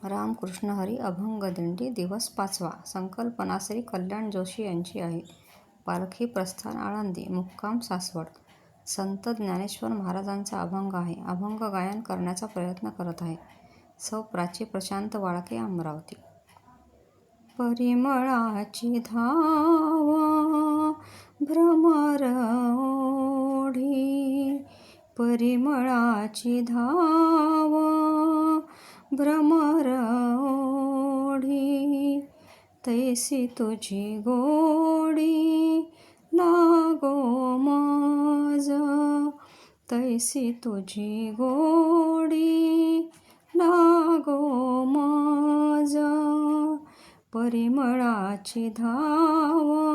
रामकृष्ण हरी अभंग दिंडी दिवस 5वा. संकल्पना श्री कल्याण जोशी यांची आहे. पालखी प्रस्थान आळंदी, मुक्काम सासवड. संत ज्ञानेश्वर महाराजांचा अभंग आहे. अभंग गायन करण्याचा प्रयत्न करत आहे सौ प्राची प्रशांत वाळके, अमरावती. परिमळाची धावा भ्रमर ओढी, परिमळाची धावा भ्रमर ओढी, तैसी तुझी गोडी लागो माझ, तैसी तुझी गोडी लागो माझ. परिमळाची धावा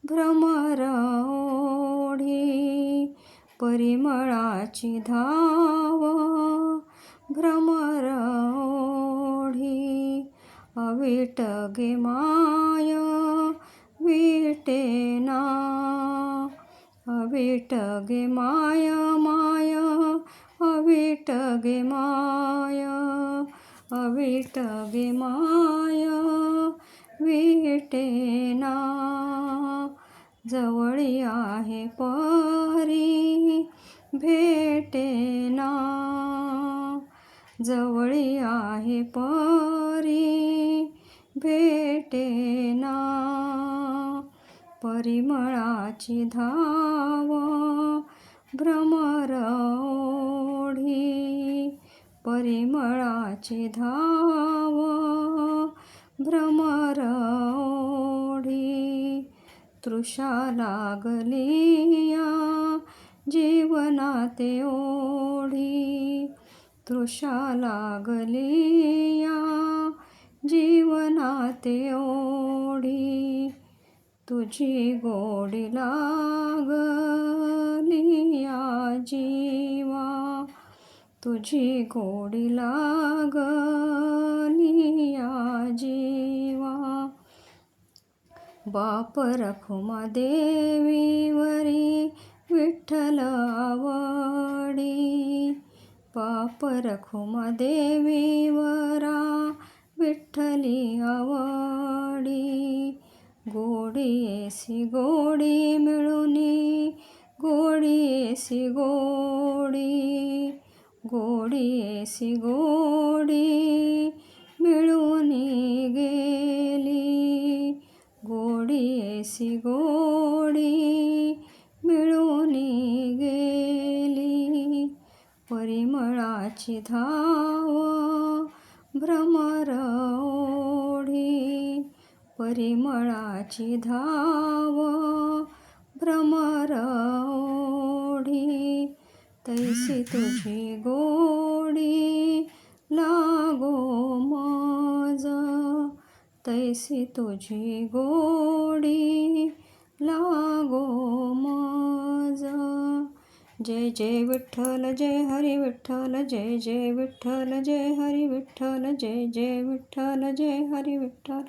भ्रमर ओढी, परिमळाची धावा भ्रमर ओढी. अविट गे माय विटेना, अविट गे माय माय, अविट गे माय, अविट गे माय विटेना. जवळी आहे परी भेटेना, जवळी आहे परी भेटेना. परिमळाची धावा भ्रमर ओढी, परिमळाची धावा भ्रमर ओढी. तृषा लागलिया जीवनाते ओढी, तृषा लागलिया जीवनाते ओढी. तुझी गोडी लागलिया जीवा, तुझी गोडी लागलिया जीवा. बाप रखुमा देवीवरी विठ्ठल आवडी, बाप रखुमा देवीवरा विठ्ठली आवडी. गोडी ऐसी गोडी मिळुनी, गोडी ऐसी गोडी, गोडी ऐसी गोडी मिळुनी गेली, गोडी ऐसी गोडी मिळुनी गेली. परिमळाची धावा भ्रमर ओढी, परिमळाची धावा भ्रमर ओढी. तैसी तुझी गोडी लागो माझ, तैसी तुझी गोडी लागो माझ. जय जय विठ्ठल जय हरी विठ्ठल, जय जय विठ्ठल जय हरी विठ्ठल, जय जय विठ्ठल जय हरी विठ्ठल.